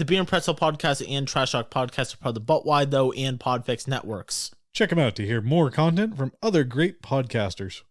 The Beer and Pretzel Podcast and Trash Talk Podcast are part of the But Why Though and Podfix networks. Check them out to hear more content from other great podcasters.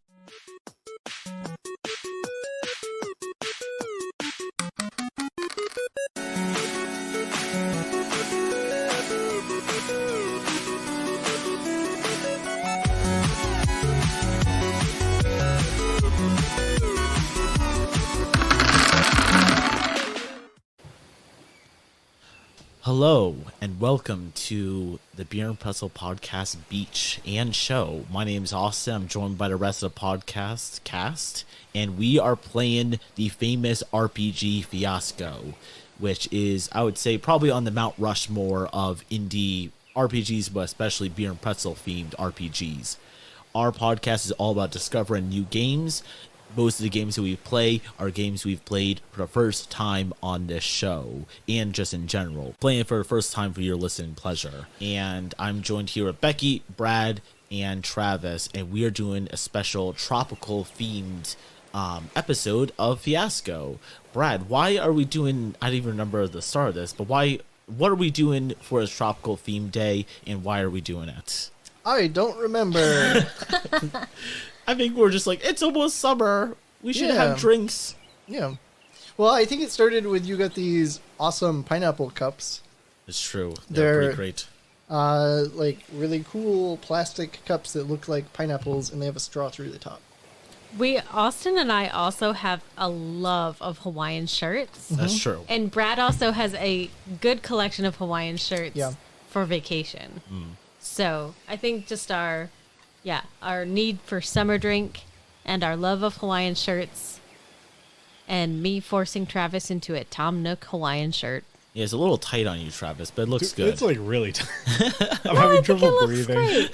Hello, and welcome to the Beer and Pretzel Podcast Beach and Show. My name is Austin. I'm joined by the rest of the podcast cast, and we are playing the famous RPG Fiasco, which is, I would say, probably on the Mount Rushmore of indie RPGs, but especially Beer and Pretzel themed RPGs. Our podcast is all about discovering new games. Most of the games that we play are games we've played for the first time on this show, and just in general, playing it for the first time for your listening pleasure. And I'm joined here with Becky, Brad, and Travis, and we are doing a special tropical themed episode of Fiasco. Brad, why are we doing, I don't even remember the start of this, but what are we doing for a tropical themed day, and why are we doing it? I don't remember. I think we're just like, it's almost summer. We should have drinks. Yeah. Well, I think it started with you got these awesome pineapple cups. It's true. They're pretty great. Like really cool plastic cups that look like pineapples, and they have a straw through the top. Austin and I also have a love of Hawaiian shirts. That's true. And Brad also has a good collection of Hawaiian shirts for vacation. So I think just our need for summer drink and our love of Hawaiian shirts and me forcing Travis into a Tom Nook Hawaiian shirt. Yeah, it's a little tight on you, Travis, but it looks good. It's like really tight. I'm having trouble breathing.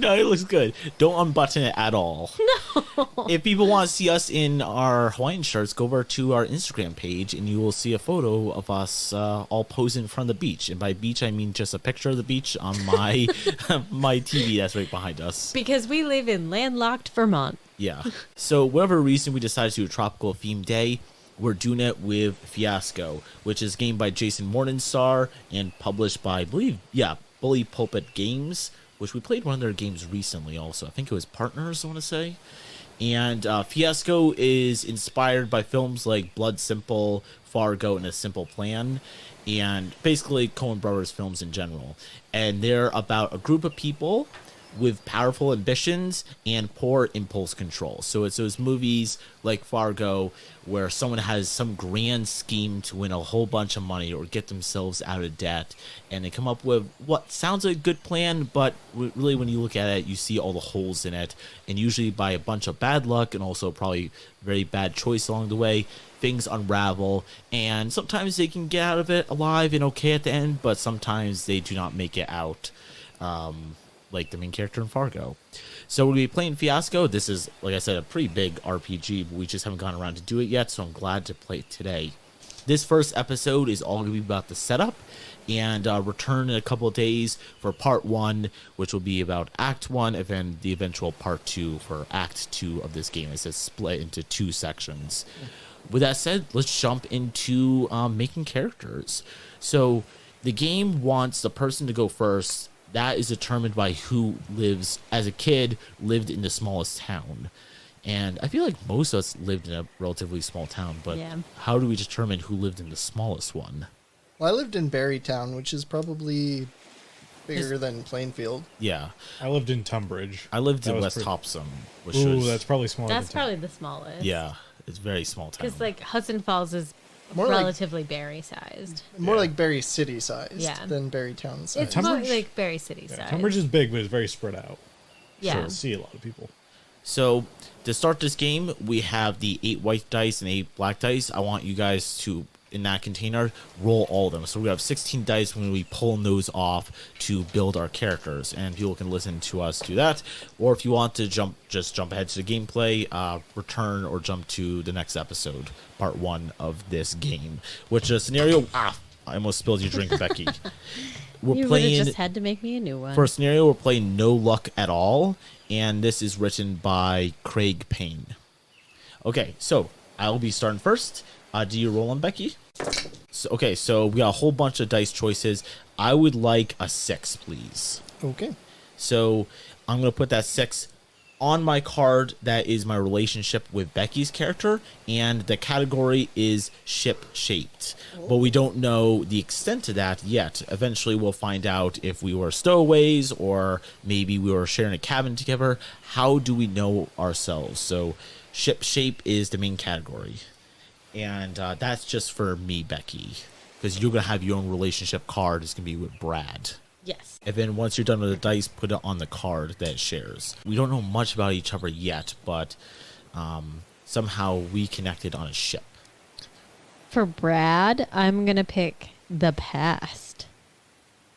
No, it looks good. Don't unbutton it at all. No. If people want to see us in our Hawaiian shirts, go over to our Instagram page and you will see a photo of us all posing in front of the beach. And by beach, I mean just a picture of the beach on my my TV that's right behind us. Because we live in landlocked Vermont. Yeah. So whatever reason we decided to do a tropical themed day, we're doing it with Fiasco, which is a game by Jason Morningstar and published by, I believe, Bully Pulpit Games, which we played one of their games recently also. I think it was Partners, I want to say. And Fiasco is inspired by films like Blood Simple, Fargo, and A Simple Plan, and basically Coen Brothers films in general. And they're about a group of people with powerful ambitions and poor impulse control. So it's those movies like Fargo where someone has some grand scheme to win a whole bunch of money or get themselves out of debt, and they come up with what sounds like a good plan, but really when you look at it, you see all the holes in it, and usually by a bunch of bad luck and also probably very bad choice along the way, things unravel, and sometimes they can get out of it alive and okay at the end, but sometimes they do not make it out. Like the main character in Fargo. So we'll be playing Fiasco. This is, like I said, a pretty big RPG, but we just haven't gone around to do it yet, so I'm glad to play it today. This first episode is all going to be about the setup, and return in a couple of days for part 1, which will be about Act 1, and then the eventual part 2 for Act 2 of this game. It's split into 2 sections. With that said, let's jump into making characters. So the game wants the person to go first. That is determined by who lives, as a kid, lived in the smallest town. And I feel like most of us lived in a relatively small town, but how do we determine who lived in the smallest one? Well, I lived in Barrytown, which is probably bigger than Plainfield. Yeah. I lived in Tunbridge. I lived in West Hopsom. Which that's probably smaller. That's probably the smallest. Yeah, it's a very small town. Because like Hudson Falls is more relatively Barry-sized. More like Barry City-sized than Barrytown sized. It's more like Barry City-sized. Tunbridge is big, but it's very spread out. Yeah. So you see a lot of people. So to start this game, we have the 8 white dice and 8 black dice. I want you guys to, in that container, roll all of them. So we have 16 dice when we pull those off to build our characters, and people can listen to us do that. Or if you want to jump ahead to the gameplay, return or jump to the next episode, part 1 of this game, which is a scenario. I almost spilled your drink, Becky. You would have just had to make me a new one. For a scenario, we're playing No Luck at All, and this is written by Craig Payne. Okay, so I'll be starting first. Do you roll on, Becky? So we got a whole bunch of dice choices. I would like a 6, please. Okay. So I'm going to put that 6 on my card. That is my relationship with Becky's character, and the category is ship-shaped. But we don't know the extent of that yet. Eventually we'll find out if we were stowaways or maybe we were sharing a cabin together. How do we know ourselves? So ship-shape is the main category. And that's just for me, Becky, because you're going to have your own relationship card. It's going to be with Brad. Yes. And then once you're done with the dice, put it on the card that it shares. We don't know much about each other yet, but somehow we connected on a ship. For Brad, I'm going to pick the past.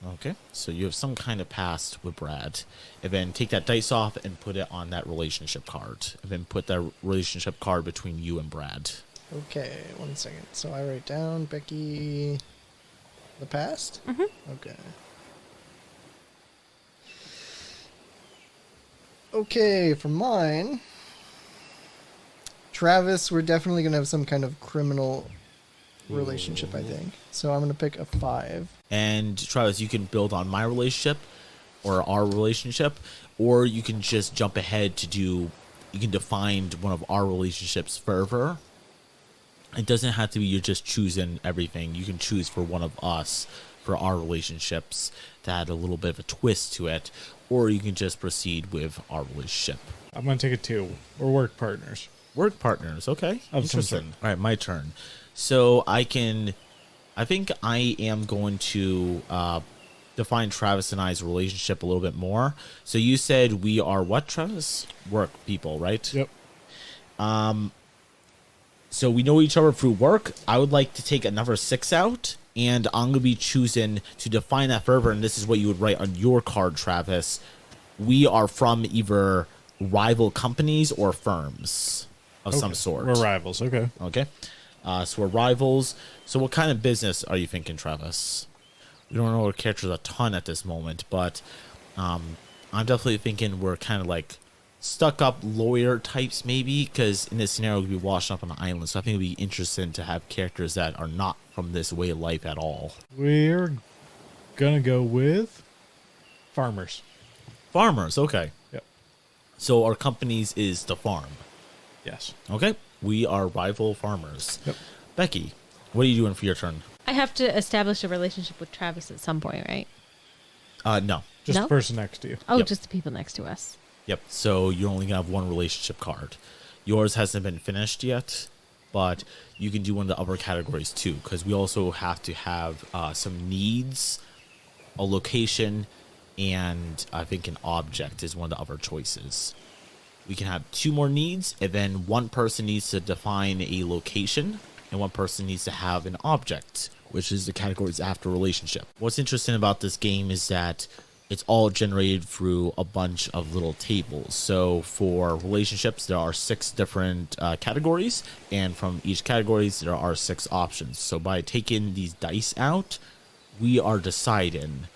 Okay, so you have some kind of past with Brad. And then take that dice off and put it on that relationship card. And then put that relationship card between you and Brad. Okay, 1 second. So I write down Becky, the past? Mm-hmm. Okay. Okay, for mine, Travis, we're definitely going to have some kind of criminal relationship, I think. So I'm going to pick a 5. And Travis, you can build on my relationship or our relationship, or you can just jump ahead to you can define one of our relationships further. It doesn't have to be you're just choosing everything. You can choose for one of us for our relationships to add a little bit of a twist to it, or you can just proceed with our relationship. I'm going to take a 2. We're work partners. Work partners, okay. Of some Interesting. sort. All right, my turn. So I think I am going to define Travis and I's relationship a little bit more. So you said we are what, Travis? Work people, right? Yep. So we know each other through work. I would like to take another 6 out, and I'm going to be choosing to define that further, and this is what you would write on your card, Travis. We are from either rival companies or firms of some sort. We're rivals. Okay. Okay. So we're rivals. So what kind of business are you thinking, Travis? We don't know our characters a ton at this moment, but I'm definitely thinking we're kind of like stuck-up lawyer types, maybe, because in this scenario we'd be washing up on an island. So I think it would be interesting to have characters that are not from this way of life at all. We're going to go with farmers. Farmers, okay. Yep. So our companies is the farm. Yes. Okay. We are rival farmers. Yep. Becky, what are you doing for your turn? I have to establish a relationship with Travis at some point, right? No. Just No? the person next to you. Oh, Yep. just the people next to us. Yep. So you're only gonna have one relationship card. Yours hasn't been finished yet, but you can do one of the other categories too, because we also have to have some needs, a location, and I think an object is one of the other choices. We can have 2 more needs, and then one person needs to define a location, and one person needs to have an object, which is the categories after relationship. What's interesting about this game is that it's all generated through a bunch of little tables. So for relationships, there are 6 different categories, and from each categories, there are 6 options. So by taking these dice out, we are deciding.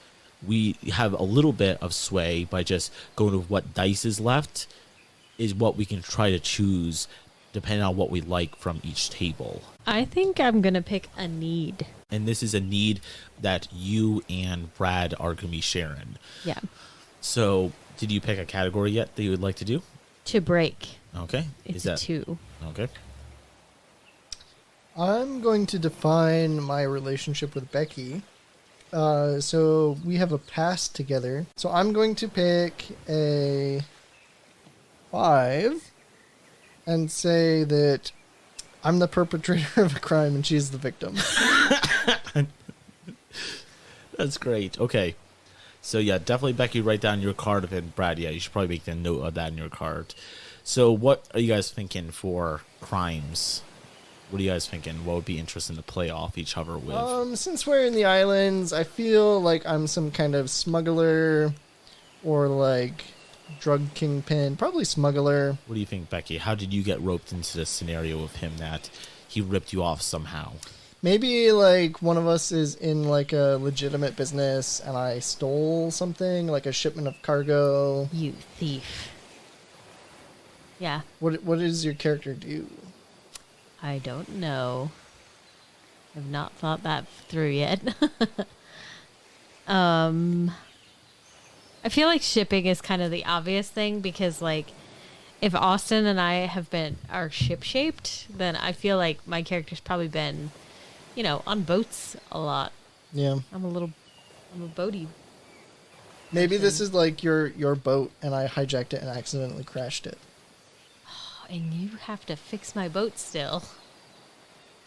We have a little bit of sway by just going with what dice is left, is what we can try to choose depending on what we like from each table. I think I'm going to pick a need. And this is a need that you and Brad are going to be sharing. Yeah. So, did you pick a category yet that you would like to do? To break. Okay. It's a 2. Okay. I'm going to define my relationship with Becky. So we have a past together. So I'm going to pick a 5 and say that I'm the perpetrator of a crime and she's the victim. That's great. Okay. So yeah, definitely Becky, write down your card, and Brad, yeah, you should probably make a note of that in your card. So what are you guys thinking for crimes? What are you guys thinking? What would be interesting to play off each other with? Since we're in the islands, I feel like I'm some kind of smuggler or like drug kingpin, probably smuggler. What do you think, Becky? How did you get roped into this scenario with him that he ripped you off somehow? Maybe like one of us is in like a legitimate business and I stole something, like a shipment of cargo. You thief. Yeah. What does your character do? I don't know. have not thought that through yet. I feel like shipping is kind of the obvious thing because, like, if Austin and I are ship shaped, then I feel like my character's probably been, on boats a lot. Yeah. I'm a boaty. Maybe this is like your boat, and I hijacked it and accidentally crashed it. Oh, and you have to fix my boat still.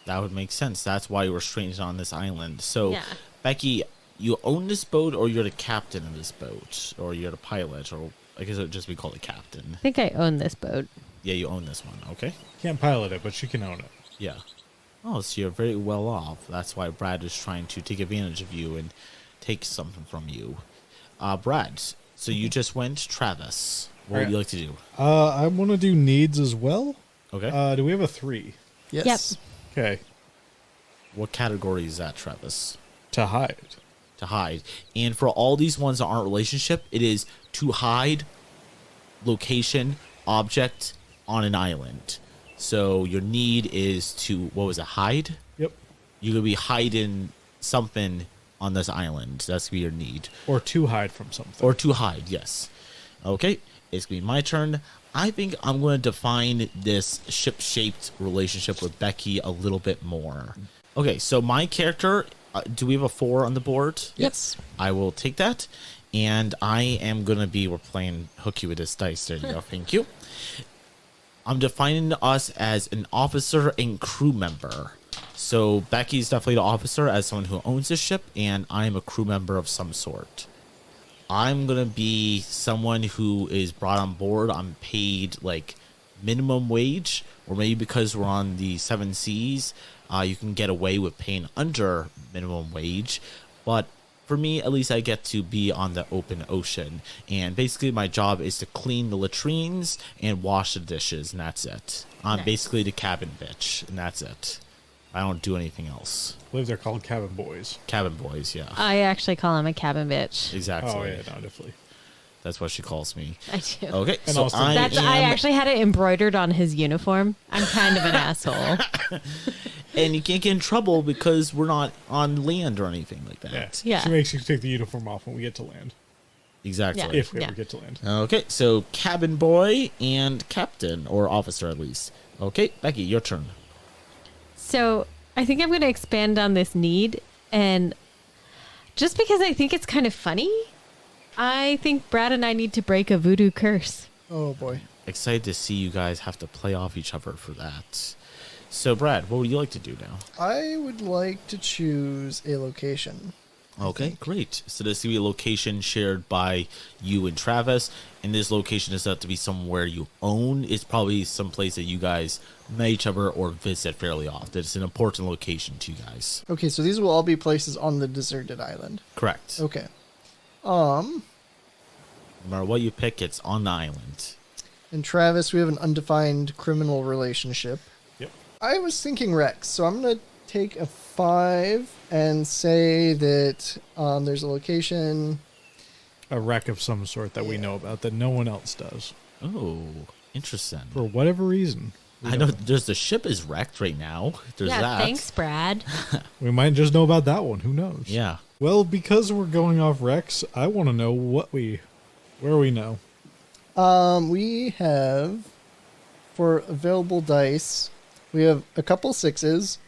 That would make sense. That's why you were stranded on this island. So, Yeah. Becky, you own this boat, or you're the captain of this boat, or you're the pilot, or I guess it would just be called a captain. I think I own this boat. Yeah, you own this one. Okay. Can't pilot it, but she can own it. Yeah. Oh, so you're very well off. That's why Brad is trying to take advantage of you and take something from you. Brad, so you just went Travis. What would you like to do? I want to do needs as well. Okay. Do we have a 3? Yes. Okay. What category is that, Travis? To hide. To hide. And for all these ones that aren't relationship, it is to hide, location, object on an island. So your need is to, what was it, hide? Yep. You could be hiding something on this island. That's gonna be your need. Or to hide from something. Or to hide, yes. Okay, it's gonna be my turn. I think I'm gonna define this ship-shaped relationship with Becky a little bit more. Okay, so my character, do we have a 4 on the board? Yes. I will take that. And I am gonna be, we're playing hooky with this dice. There you go, thank you. I'm defining us as an officer and crew member. So Becky's definitely the officer as someone who owns the ship, and I'm a crew member of some sort. I'm going to be someone who is brought on board. I'm paid like minimum wage, or maybe because we're on the 7 seas, you can get away with paying under minimum wage. But for me, at least I get to be on the open ocean. And basically my job is to clean the latrines and wash the dishes, and that's it. I'm Nice. basically the cabin bitch, and that's it. I don't do anything else. I believe they're called cabin boys. Cabin boys, yeah. I actually call him a cabin bitch. Exactly. Oh, yeah, no, definitely. That's what she calls me. I do. Okay, And so also- I I am, actually had it embroidered on his uniform. I'm kind of an asshole. and you can't get in trouble because we're not on land or anything like that. Yeah. Yeah. She makes you take the uniform off when we get to land. Exactly. Yeah. If we Yeah. ever get to land. Okay, so cabin boy and captain, or officer at least. Okay, Becky, your turn. So I think I'm going to expand on this need. And just because I think it's kind of funny, I think Brad and I need to break a voodoo curse. Oh boy. Excited to see you guys have to play off each other for that. So, Brad, what would you like to do now? I would like to choose a location. Okay, great. So this is going to be a location shared by you and Travis, and this location is set to be somewhere you own. It's probably some place that you guys met each other or visit fairly often. It's an important location to you guys. Okay, so these will all be places on the deserted island. Correct. Okay. No matter what you pick, it's on the island. And Travis, we have an undefined criminal relationship. Yep. I was thinking Rex, so I'm going to take a 5 and say that there's a location. A wreck of some sort that we know about that no one else does. Oh, interesting. For whatever reason. I know there's the ship is wrecked right now. There's yeah, that. thanks, Brad. We might just know about that one. Who knows? Yeah. Well, because we're going off Rex, I want to know where we know. We have, for available dice, we have a couple 6s,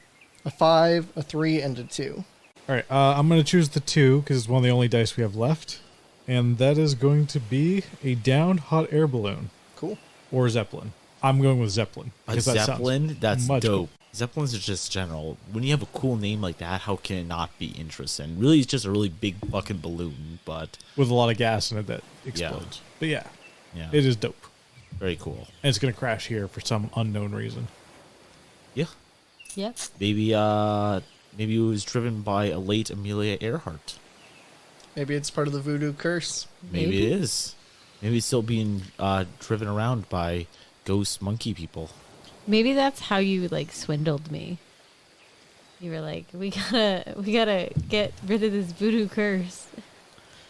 a 5, a 3, and a 2. All right, I'm going to choose the 2 because it's one of the only dice we have left. And that is going to be a downed hot air balloon Cool. or Zeppelin. I'm going with Zeppelin. A because that sounds Zeppelin? That's much dope. cool. Zeppelins are just general. When you have a cool name like that, how can it not be interesting? Really, it's just a really big fucking balloon, but With a lot of gas in it that explodes. But yeah, yeah, it is dope. very cool. And it's going to crash here for some unknown reason. Yeah, Yep. maybe it was driven by a late Amelia Earhart. Maybe it's part of the voodoo curse. Maybe it is. Maybe it's still being driven around by ghost monkey people. Maybe that's how you like swindled me. You were like, we gotta get rid of this voodoo curse.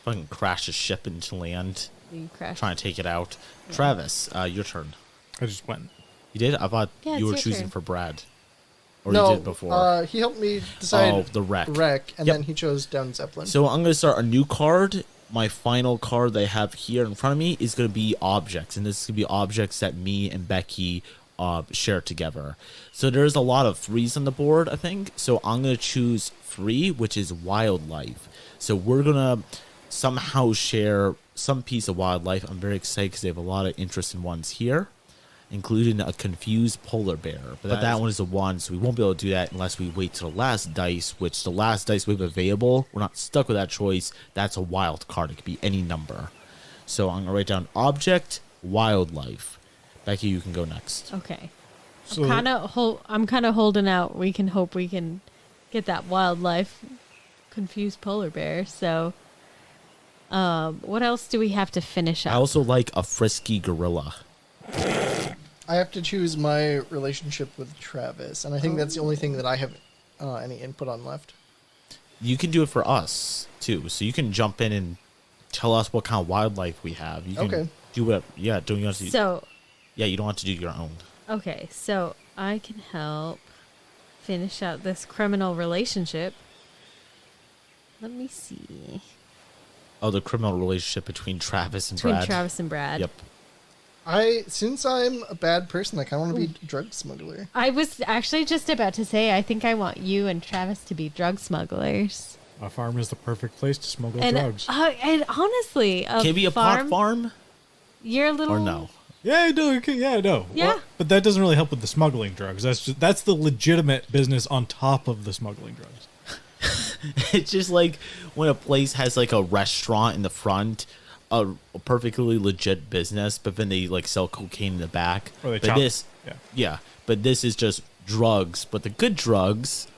Fucking crash a ship into land, You crashed. trying to take it out. Travis, your turn. I just went. You did? I thought Yeah, you it's were your choosing turn. for Brad. Or no, you did before? He helped me decide Oh, the wreck. and Yep. then he chose Down Zeppelin. So I'm going to start a new card. My final card that I have here in front of me is going to be objects. And this is going to be objects that me and Becky share together. So there's a lot of 3s on the board, I think. So I'm going to choose 3, which is wildlife. So we're going to somehow share some piece of wildlife. I'm very excited because they have a lot of interesting ones here, including a confused polar bear. But that one is a 1, so we won't be able to do that unless we wait till the last dice, which the last dice we have available, we're not stuck with that choice. That's a wild card. It could be any number. So I'm going to write down object, wildlife. Becky, you can go next. Okay. So- I'm kind of holding out. We can hope we can get that wildlife confused polar bear. So, what else do we have to finish up? I also like a frisky gorilla. I have to choose my relationship with Travis, and I think that's the only thing that I have any input on left. You can do it for us, too. So you can jump in and tell us what kind of wildlife we have. You can Okay. do what, yeah, don't you have to, So, yeah, you don't have to do your own. okay, so I can help finish out this criminal relationship. Let me see. Oh, the criminal relationship between Travis and Between Brad. Travis and Brad. Yep. Since I'm a bad person, I kind of want to be a drug smuggler. I was actually just about to say, I think I want you and Travis to be drug smugglers. A farm is the perfect place to smuggle And, drugs. and honestly, Can it be a pot farm? You're a little. Or no? Yeah, no, yeah, no. Yeah. Well, but that doesn't really help with the smuggling drugs. That's the legitimate business on top of the smuggling drugs. It's just like when a place has like a restaurant in the front, a perfectly legit business, but then they like sell cocaine in the back. Or they but chop. this, Yeah. but this is just drugs, but the good drugs,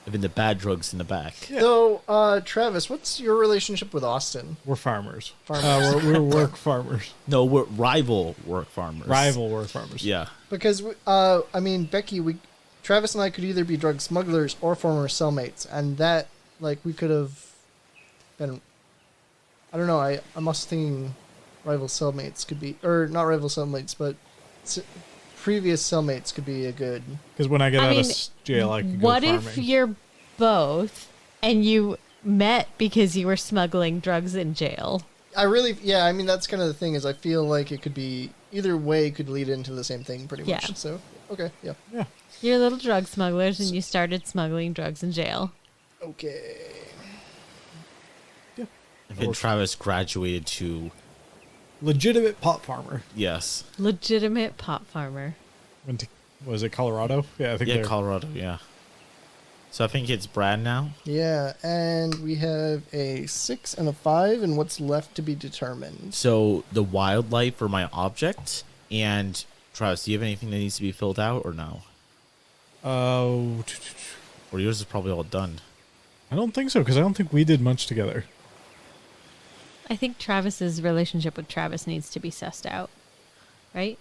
and then the bad drugs in the back. So, Travis, what's your relationship with Austin? We're farmers. Farmers. We're work farmers. No, we're rival work farmers. Rival work farmers. Yeah. Because, Becky, Travis and I could either be drug smugglers or former cellmates, and that, we could have been. I don't know. I'm also thinking rival cellmates could be, or not rival cellmates, but previous cellmates could be a good. Because when I get out of jail, I can go What farming. if you're both and you met because you were smuggling drugs in jail? That's kind of the thing. Is I feel like it could be either way. Could lead into the same thing, pretty much. Yeah. So, okay, yeah. Yeah. You're little drug smugglers and you started smuggling drugs in jail. Okay. And then Travis graduated to, Legitimate pot farmer. yes. Legitimate pot farmer. Went to, was it Colorado? Yeah, I think Yeah, they're- Colorado, yeah. So I think it's Brad now. Yeah, and we have a 6 and a 5, and what's left to be determined. So the wildlife for my object. And Travis, do you have anything that needs to be filled out or no? Oh, Or yours is probably all done. I don't think so, because I don't think we did much together. I think Travis's relationship with Travis needs to be sussed out. Right?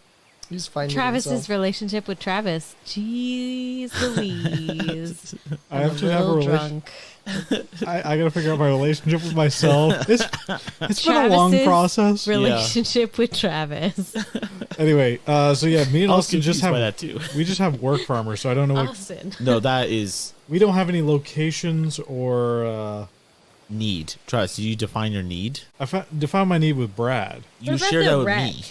He's finding Travis's himself. relationship with Travis. Jeez Louise. I have to have a little relation- drunk. I gotta figure out my relationship with myself. It's been a long Travis's process. Relationship with Travis. Anyway, so yeah, me and I was Austin just confused by have that too. we just have work farmers, so I don't know what Austin. No, that is we don't have any locations or need. Travis, did you define your need? define my need with Brad. You What about share the that with wreck? me.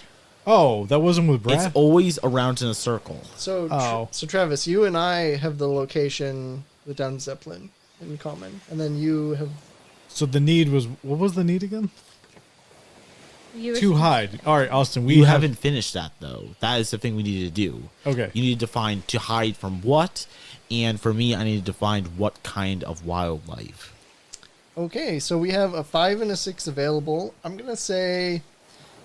Oh, that wasn't with Brad. It's always around in a circle. So, Oh. so Travis, you and I have the location with Down Zeppelin in common, and then you have. So the need was what was the need again? You were- To hide. All right, Austin. We You have, haven't finished that though. That is the thing we need to do. Okay. You need to define to hide from what, and for me, I need to define what kind of wildlife. Okay, so we have a 5 and a 6 available. I'm gonna say,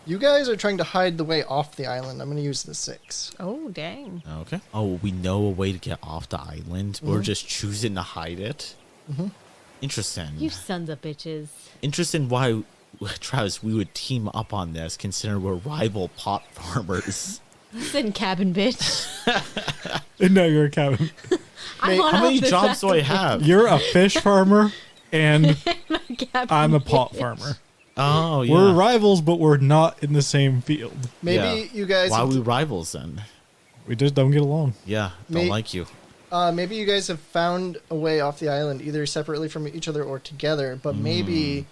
you guys are trying to hide the way off the island. I'm gonna use the 6. Oh, dang. Okay. Oh, we know a way to get off the island. We're just choosing to hide it. Interesting. You sons of bitches. Interesting why, Travis, we would team up on this, considering we're rival pot farmers. Listen, cabin bitch. No, you're a cabin. I Mate, want How off many this jobs do I island. have? You're a fish farmer, and Cabin I'm a pot bitch. farmer. Oh, yeah. We're rivals, but we're not in the same field. Maybe Yeah. you guys. Why are have we to- rivals then? We just don't get along. Yeah, don't May- like you. maybe you guys have found a way off the island, either separately from each other or together, but maybe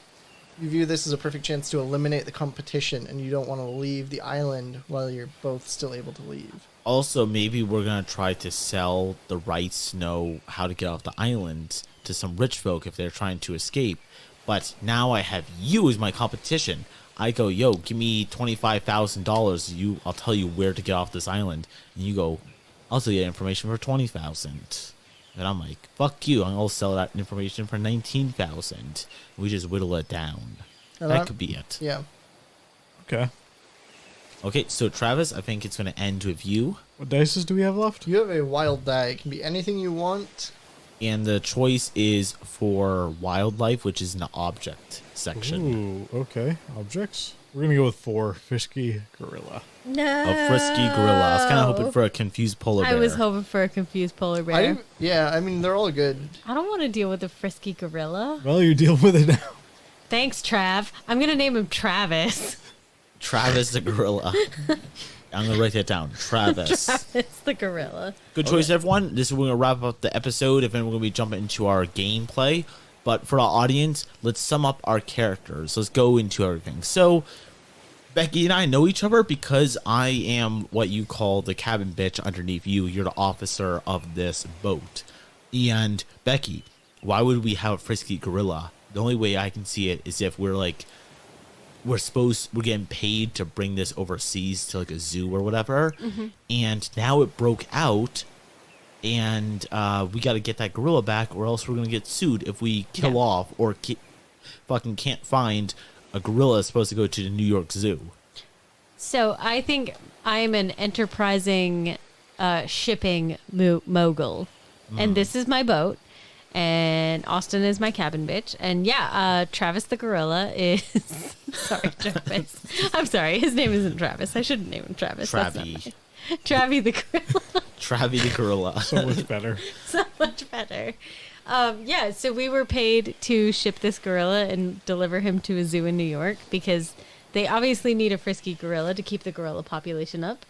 you view this as a perfect chance to eliminate the competition, and you don't want to leave the island while you're both still able to leave. Also, maybe we're going to try to sell the rights to know how to get off the island to some rich folk if they're trying to escape. But now I have you as my competition. I go, yo, give me $25,000. I'll tell you where to get off this island. And you go, I'll sell you that information for $20,000. And I'm like, fuck you. I'm going to sell that information for $19,000. We just whittle it down. And that could be it. Yeah. Okay. Okay, so Travis, I think it's going to end with you. What dices do we have left? You have a wild die. It can be anything you want. And the choice is for wildlife, which is in the object section. Ooh, okay. Objects. We're going to go with 4. Frisky gorilla. No. A frisky gorilla. I was kind of hoping for a confused polar bear. I was hoping for a confused polar bear. I mean, they're all good. I don't want to deal with a frisky gorilla. Well, you're dealing with it now. Thanks, Trav. I'm going to name him Travis. Travis the gorilla. I'm going to write that down. Travis. Travis the gorilla. Good choice, everyone. This is where we're going to wrap up the episode, and then we're going to be jumping into our gameplay. But for our audience, let's sum up our characters. Let's go into everything. So, Becky and I know each other because I am what you call the cabin bitch underneath you. You're the officer of this boat. And, Becky, why would we have a frisky gorilla? The only way I can see it is if we're getting paid to bring this overseas to like a zoo or whatever, and now it broke out, and we got to get that gorilla back, or else we're gonna get sued if we kill off or fucking can't find a gorilla that's supposed to go to the New York Zoo. So I think I'm an enterprising shipping mogul, and this is my boat. And Austin is my cabin bitch. And Travis the gorilla is... Sorry, Travis. I'm sorry. His name isn't Travis. I shouldn't name him Travis. Travie. Travie the gorilla. Travie the gorilla. So much better. So much better. So we were paid to ship this gorilla and deliver him to a zoo in New York because they obviously need a frisky gorilla to keep the gorilla population up.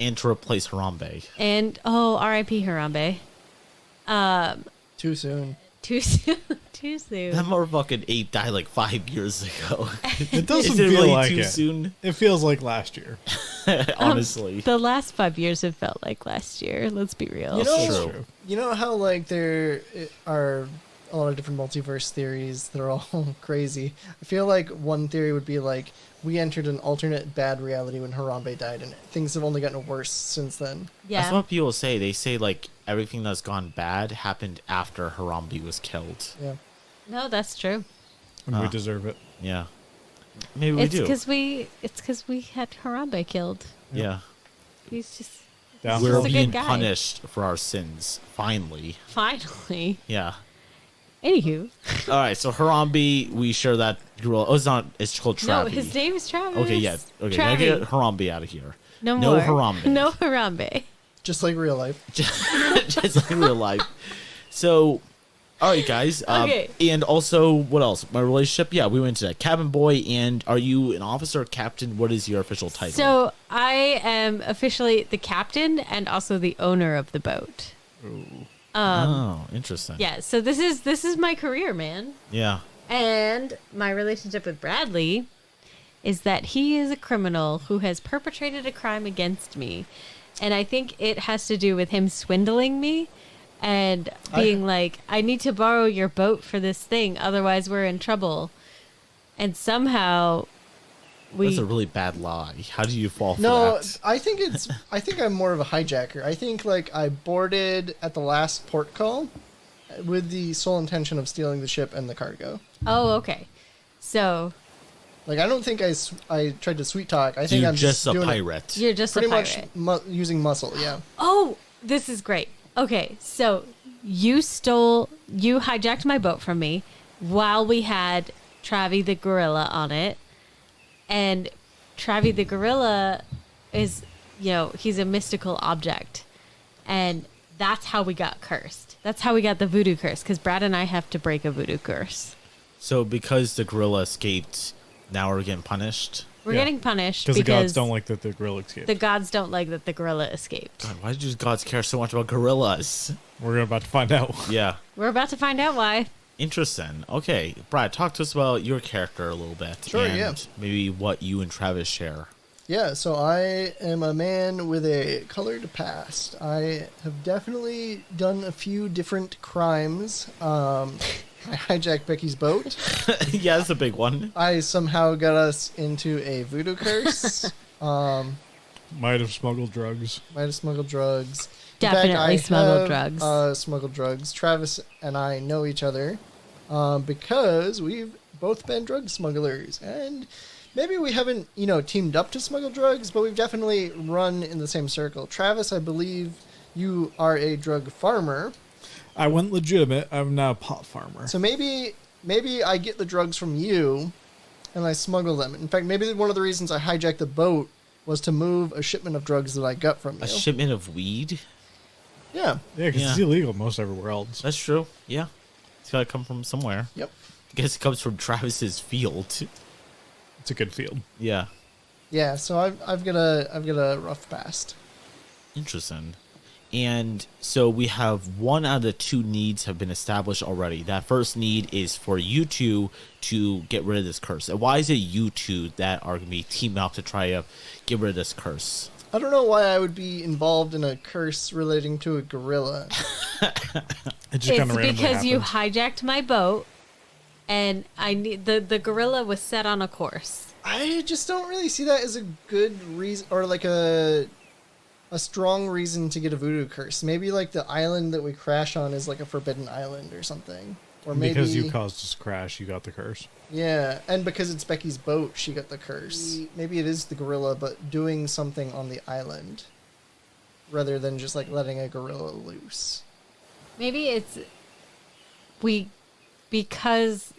And to replace Harambe. And, R.I.P. Harambe. Too soon. Too soon. Too soon. That motherfucking ape died like 5 years ago. It doesn't Is it feel really like too it. soon? It feels like last year. Honestly. The last 5 years have felt like last year. Let's be real. You know, That's true. You know how like there are a lot of different multiverse theories that are all crazy. I feel like one theory would be like we entered an alternate bad reality when Harambe died, and things have only gotten worse since then. Yeah. That's what people say. They say like everything that's gone bad happened after Harambe was killed. Yeah. No, that's true. And we deserve it. Yeah. Maybe It's we do. because we had Harambe killed. Yeah. He's just Down We're a for good being guy. punished for our sins. Finally. finally. Yeah. Anywho, All right. So Harambe, we share that gorilla. Oh, it's not. It's called Travie. no, his name is Travis. Okay. Yeah. Okay. Now Travie. get Harambe out of here. No No more. Harambe. No Harambe. Just like real life. Just like real life. So, all right, guys. Okay. And also, what else? My relationship. Yeah, we went to that cabin boy. And are you an officer, or captain? What is your official title? So I am officially the captain and also the owner of the boat. oh, interesting. Yeah. So this is my career, man. Yeah. And my relationship with Bradley is that he is a criminal who has perpetrated a crime against me. And I think it has to do with him swindling me and being like, I need to borrow your boat for this thing, otherwise we're in trouble. And somehow That's a really bad lie. How do you fall for No, that? I think I'm more of a hijacker. I think like I boarded at the last port call with the sole intention of stealing the ship and the cargo. Oh, okay. So Like I don't think I tried to sweet talk. I So think you're I'm just a doing it pirate. you're just pretty a pirate. much using muscle. Yeah. Oh, this is great. Okay, so you hijacked my boat from me while we had Travie the gorilla on it. And Travie the gorilla is, he's a mystical object. And that's how we got cursed. That's how we got the voodoo curse, because Brad and I have to break a voodoo curse. So because the gorilla escaped, now we're getting punished? We're getting punished because the gods don't like that the gorilla escaped. The gods don't like that the gorilla escaped. God, why do gods care so much about gorillas? We're about to find out. Yeah. We're about to find out why. Interesting. Okay, Brad, talk to us about your character a little bit. Sure, and yeah. maybe what you and Travis share. Yeah, so I am a man with a colored past. I have definitely done a few different crimes. I hijacked Becky's boat. Yeah, that's a big one. I somehow got us into a voodoo curse. Might have smuggled drugs. Might have smuggled drugs. Definitely smuggled drugs. drugs. Smuggled drugs. Travis and I know each other because we've both been drug smugglers. And maybe we haven't, teamed up to smuggle drugs, but we've definitely run in the same circle. Travis, I believe you are a drug farmer. I went legitimate. I'm now a pot farmer. So maybe I get the drugs from you and I smuggle them. In fact, maybe one of the reasons I hijacked the boat was to move a shipment of drugs that I got from you. A shipment of weed? Yeah. Yeah, because it's illegal most everywhere else. That's true. Yeah. It's got to come from somewhere. Yep. I guess it comes from Travis's field. It's a good field. Yeah. Yeah, so I've got a rough past. Interesting. And so we have one out of the two needs have been established already. That first need is for you two to get rid of this curse. And why is it you two that are going to be teaming up to try to get rid of this curse? I don't know why I would be involved in a curse relating to a gorilla. It just kind of randomly because you happens. hijacked my boat, and I need the gorilla was set on a course. I just don't really see that as a good reason, or like a strong reason to get a voodoo curse. Maybe like the island that we crash on is like a forbidden island or something. Or maybe Because you caused us to crash, you got the curse. Yeah, and because it's Becky's boat, she got the curse. Maybe it is the gorilla, but doing something on the island rather than just like letting a gorilla loose. Maybe it's because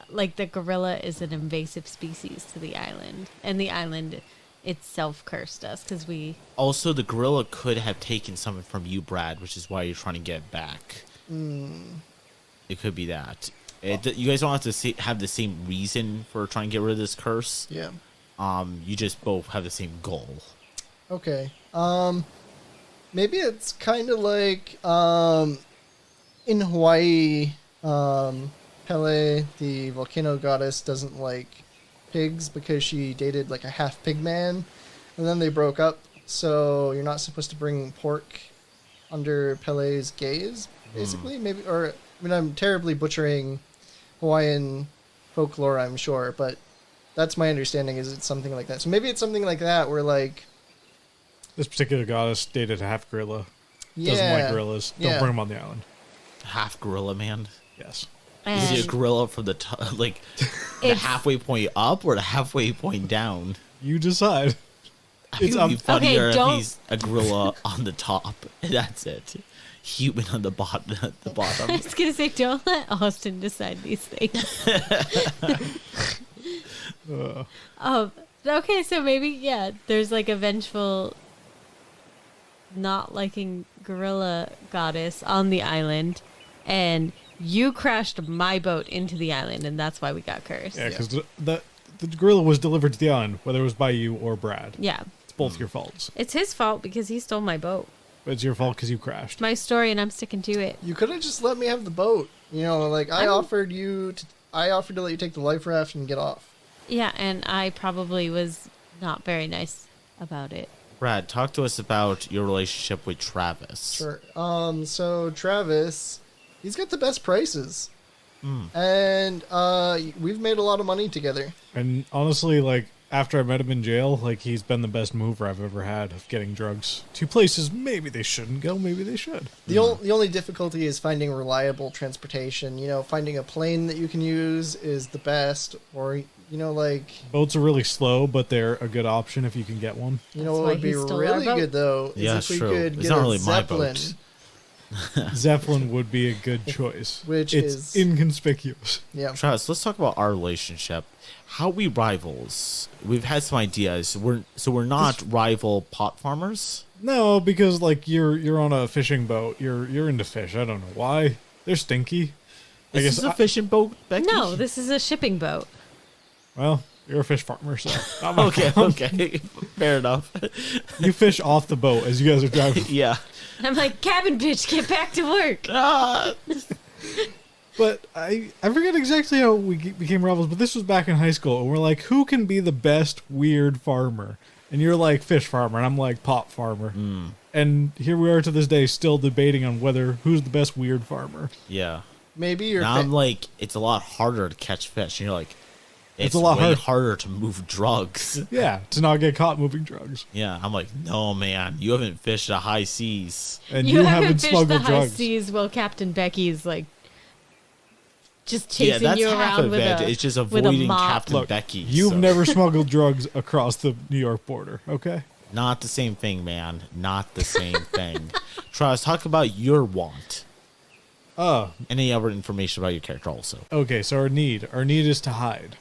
like the gorilla is an invasive species to the island, and the island itself cursed us because we. Also, the gorilla could have taken something from you, Brad, which is why you're trying to get it back. It could be that. You guys don't have to have the same reason for trying to get rid of this curse. Yeah. You just both have the same goal. Okay. Maybe it's kind of like in Hawaii, Pele, the volcano goddess, doesn't like pigs because she dated like a half pig man, and then they broke up. So you're not supposed to bring pork under Pele's gaze, basically. Maybe, or I mean, I'm terribly butchering Hawaiian folklore, I'm sure, but that's my understanding. Is it's something like that? So maybe it's something like that, where like. This particular goddess dated a half gorilla. Yeah. Doesn't like gorillas. Don't bring them on the island. Half gorilla man. Yes. Is he a And gorilla from the like the It's- halfway point up or the halfway point down? You decide. I think It's it would be funnier if don't- he's a gorilla on the top. That's it. Human on the bottom. The I bottom. was gonna say, don't let Austin decide these things. Okay, so maybe there's like a vengeful, not liking gorilla goddess on the island, and you crashed my boat into the island, and that's why we got cursed. Yeah, because the gorilla was delivered to the island, whether it was by you or Brad. Yeah, It's both your faults. it's his fault because he stole my boat. But it's your fault because you crashed. My story, and I'm sticking to it. You could have just let me have the boat. I offered to let you take the life raft and get off. Yeah, and I probably was not very nice about it. Brad, talk to us about your relationship with Travis. Sure. So Travis, he's got the best prices. And we've made a lot of money together. And honestly, like, after I met him in jail, like, he's been the best mover I've ever had of getting drugs to places maybe they shouldn't go, maybe they should. The only difficulty is finding reliable transportation. Finding a plane that you can use is the best, or Boats are really slow, but they're a good option if you can get one. what That's why would be he stole our really boat. good though is Yeah, if we true. could It's get not a really my Zeppelin, boat. Zeppelin would be a good choice. Which it's is- inconspicuous. Yeah. Travis, let's talk about our relationship. How we rivals? We've had some ideas. We're not rival pot farmers. No, because like you're on a fishing boat. You're into fish. I don't know why. They're stinky. Is this a fishing boat, Becky? No, this is a shipping boat. Well, You're a fish farmer, so not my Okay, problem. okay. Fair enough. You fish off the boat as you guys are driving. Yeah. I'm like, cabin bitch, get back to work. Ah. But I forget exactly how we became rivals, but this was back in high school, and we're like, who can be the best weird farmer? And you're like fish farmer, and I'm like pop farmer. And here we are to this day, still debating on who's the best weird farmer. Yeah. Maybe you're. Now I'm like, it's a lot harder to catch fish. And you're like, it's a lot way harder. harder to move drugs. Yeah, to not get caught moving drugs. Yeah, I'm like, no, man, you haven't fished the high seas. And You you haven't haven't fished the smuggled high drugs. seas while Captain Becky's like just Yeah, chasing that's you half around of with it. a It's just with a avoiding mop. Captain Look, Becky. you've so- never smuggled drugs across the New York border, okay? Not the same thing, man. Not the same thing. Travis, talk about your want. Any other information about your character also. Okay, so our need is to hide.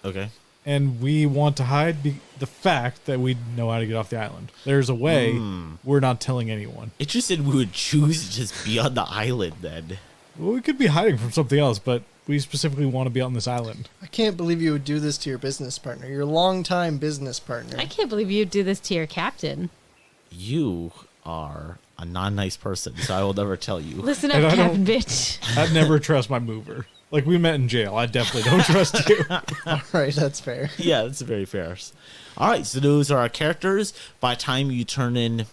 Okay. And we want to hide the fact that we know how to get off the island. There's a way. We're not telling anyone. It just said we would choose to just be on the island then. Well, we could be hiding from something else, but we specifically want to be on this island. I can't believe you would do this to your business partner, your longtime business partner. I can't believe you'd do this to your captain. You are a non-nice person, so I will never tell you. Listen And up, I cabin don't- bitch. I'd never trust my mover. Like, we met in jail. I definitely don't trust you. All right, that's fair. Yeah, that's very fair. All right, so those are our characters. By the time you tune in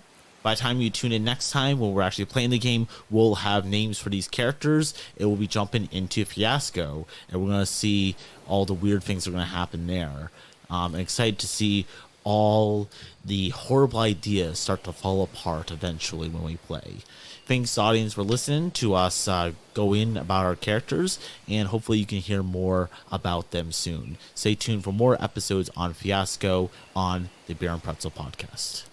next time when we're actually playing the game, we'll have names for these characters. It will be jumping into Fiasco, and we're gonna see all the weird things that are gonna happen there. I'm excited to see all the horrible ideas start to fall apart eventually when we play. Thanks, audience, for listening to us go in about our characters, and hopefully you can hear more about them soon. Stay tuned for more episodes on Fiasco on the Beer and Pretzel Podcast.